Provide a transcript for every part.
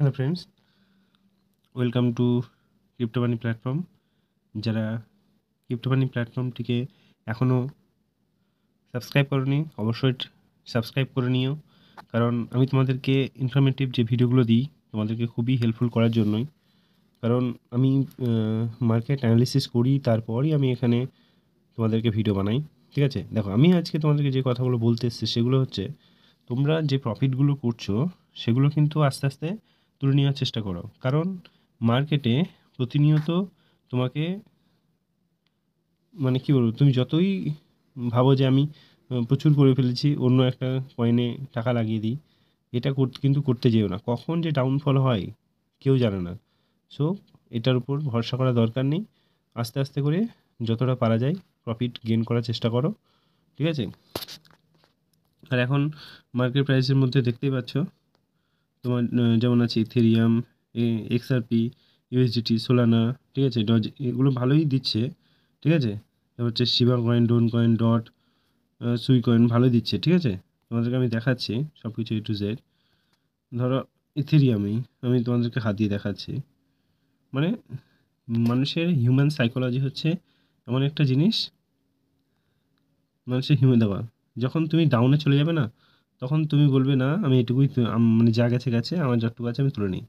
Hello friends, welcome to crypto money platform. যারা crypto মানি প্ল্যাটফর্মটিকে এখনও subscribe করনি, অবশ্যই সাবস্ক্রাইব করে নিও, কারণ আমি তোমাদেরকে ইনফরমেটিভ যে ভিডিওগুলো দিই তোমাদেরকে খুবই হেল্পফুল করার জন্যই। কারণ আমি মার্কেট অ্যানালিসিস করি, তারপরই আমি এখানে তোমাদেরকে ভিডিও বানাই। ঠিক আছে, দেখো আমি আজকে তোমাদেরকে যে কথাগুলো বলতে এসেছি সেগুলো হচ্ছে, তোমরা যে প্রফিটগুলো করছো সেগুলো কিন্তু আস্তে আস্তে তুলে নেওয়ার চেষ্টা করো। কারণ মার্কেটে প্রতিনিয়ত তোমাকে মানে কী বলবো, তুমি যতই ভাবো যে আমি প্রচুর করে ফেলেছি, অন্য একটা কয়েনে টাকা লাগিয়ে দিই, এটা কিন্তু করতে যেও না। কখন যে ডাউনফল হয় কেউ জানে না। সো এটার উপর ভরসা করা দরকার নেই। আস্তে আস্তে করে যতটা পারা যায় প্রফিট গেইন করার চেষ্টা করো। ঠিক আছে, আর এখন মার্কেট প্রাইসের মধ্যে দেখতেই পাচ্ছ তোমার যেমন আছে ইথেরিয়াম, এক্সআরপি, ইউএসডিটি, সোলানা, ঠিক আছে, ডজ, এগুলো ভালোই দিচ্ছে। ঠিক আছে, তারপর হচ্ছে শিবা কয়েন, ডোন কয়েন, ডট, সুই কয়েন ভালোই দিচ্ছে। ঠিক আছে, তোমাদেরকে আমি দেখাচ্ছি সব কিছু A to Z। ধরো ইথেরিয়ামেই আমি তোমাদেরকে হাত দিয়ে দেখাচ্ছি। মানে মানুষের হিউম্যান সাইকোলজি হচ্ছে এমন একটা জিনিস, মানুষের দেওয়া, যখন তুমি ডাউনে চলে যাবে না, তখন তুমি বলবে না আমি এটুকুই মানে যা গেছে গেছে, আমার যতটুকু আছে আমি তুলে নিই।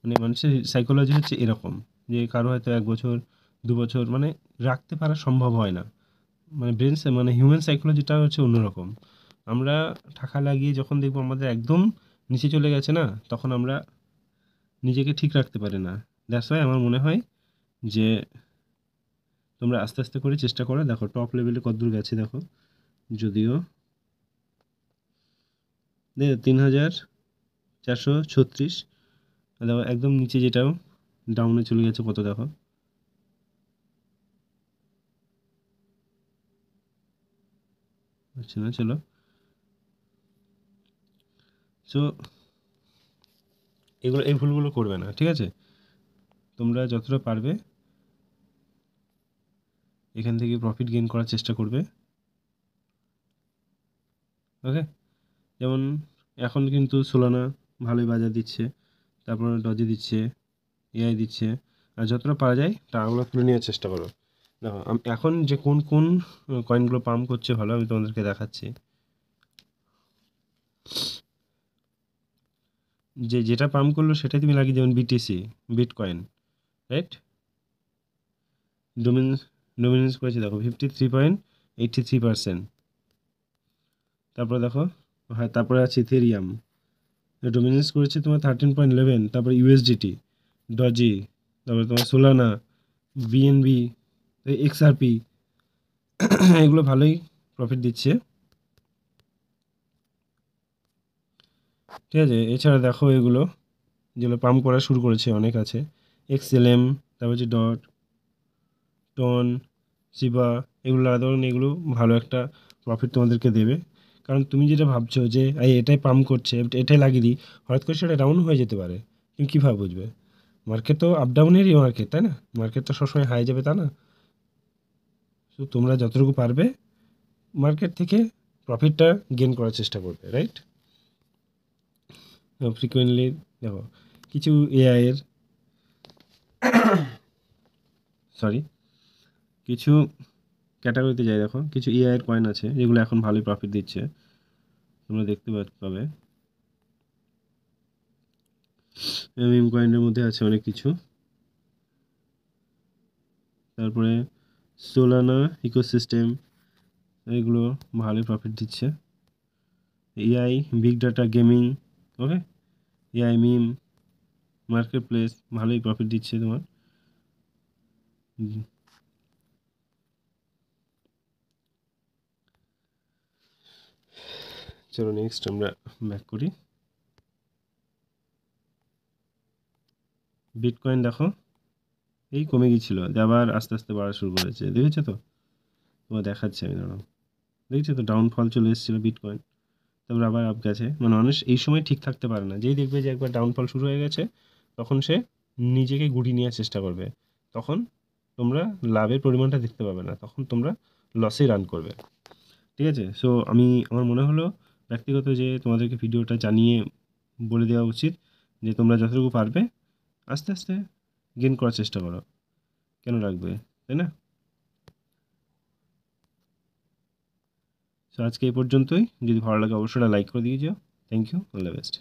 মানে মানুষের সাইকোলজি হচ্ছে এরকম, যে কারো হয়তো 1 বছর 2 বছর মানে রাখতে পারা সম্ভব হয় না। মানে মানে হিউম্যান সাইকোলজিটা হচ্ছে অন্যরকম। আমরা টাকা লাগিয়ে যখন দেখবো আমাদের একদম নিচে চলে গেছে না, তখন আমরা নিজেকে ঠিক রাখতে পারি না। দ্যাটস ওয়াই আমার মনে হয় যে তোমরা আস্তে আস্তে করে চেষ্টা করো। দেখো টপ লেভেলে কতদূর গেছে দেখো, যদিও 3436, দেখো একদম নিচে যেটাও ডাউনে চলে গেছে কত দেখো। আচ্ছা না, চলো। সো এই ভুলগুলো করবে না। ঠিক আছে, তোমরা যতটা পারবে এখান থেকে প্রফিট গেইন করার চেষ্টা করবে। ওকে, যেমন এখন কিন্তু সোলানা ভালোই বাজার দিচ্ছে, তারপর ডজি দিচ্ছে, এআই দিচ্ছে। আর যতটা পারা যায় টাকাগুলো তুলে নেওয়ার চেষ্টা করো। দেখো এখন যে কোন কোন কয়েনগুলো পাম্প করছে ভালো, আমি তোমাদেরকে দেখাচ্ছি। যেটা পাম্প করলো সেটাই তুমি লাগিয়ে, যেমন BTC, bitcoin, right, dominance dominance করেছে দেখো 53.83%। তারপরে দেখো, হ্যাঁ, তারপরে আছে ইথেরিয়াম, ডোমিনেন্স করেছে তোমার 13.11। তারপর ইউএসডিটি, ডজি, তারপরে তোমার সোলানা, বিএনবি, এক্সআরপি, এগুলো ভালোই প্রফিট দিচ্ছে। ঠিক আছে, এছাড়া দেখো এগুলো যেগুলো পাম্প করা শুরু করেছে অনেক আছে, এক্সএলএম, তারপর হচ্ছে ডট, টন, শিবা, এগুলো ধরুন, এগুলো ভালো একটা প্রফিট তোমাদেরকে দেবে। কারণ তুমি যেটা ভাবছো যে এটাই পাম্প করছে, এটাই লাগিয়ে দিই, হঠাৎ করে সেটা ডাউন হয়ে যেতে পারে। তুমি কীভাবে বুঝবে? মার্কেট তো আপ ডাউনেরই মার্কেট, তাই না? মার্কেট তো সবসময় হাই যাবে তা না। তো তোমরা যতটুকু পারবে মার্কেট থেকে প্রফিটটা গেন করার চেষ্টা করবে, রাইট? ফ্রিকুয়েন্টলি দেখো কিছু এআইয়ের সরি কিছু ক্যাটাগরিতে যাই, দেখো কিছু এআইয়ের কয়েন আছে যেগুলো এখন ভালোই প্রফিট দিচ্ছে, তোমরা দেখতে পাবে। মিম কয়েনের মধ্যে আছে অনেক কিছু। তারপরে সোলানা ইকোসিস্টেম, এগুলো ভালোই প্রফিট দিচ্ছে। এআই, বিগ ডাটা, গেমিং, ওকে, এআই, মিম, মার্কেট প্লেস ভালোই প্রফিট দিচ্ছে তোমার। চলো নেক্সট আমরা ব্যাক করি। বিটকয়েন দেখো এই কমে গিয়েছিল, আবার আস্তে আস্তে বাড়া শুরু করেছে, দেখেছো তো? তোমার দেখাচ্ছে আমি, দাঁড়াও, দেখছো তো ডাউনফল চলে এসেছিলো বিটকয়েন, তারপর আবার আপ গেছে। মানে মানুষ এই সময় ঠিক থাকতে পারে না, যেই দেখবে যে একবার ডাউনফল শুরু হয়ে গেছে তখন সে নিজেকে গুটিয়ে নেওয়ার চেষ্টা করবে। তখন তোমরা লাভের পরিমাণটা দেখতে পাবে না, তখন তোমরা লসে রান করবে। ঠিক আছে, সো আমার মনে হলো ব্যক্তিগত যে তোমাদেরকে ভিডিওটা জানিয়ে বলে দেওয়া উচিত যে তোমরা যতটুকু পারবে আস্তে আস্তে গেন করার চেষ্টা করো, কেন রাখবে, তাই না? সো আজকে এই পর্যন্তই। যদি ভালো লাগে অবশ্যই লাইক করে দিয়ে যাও। Thank you, all the best.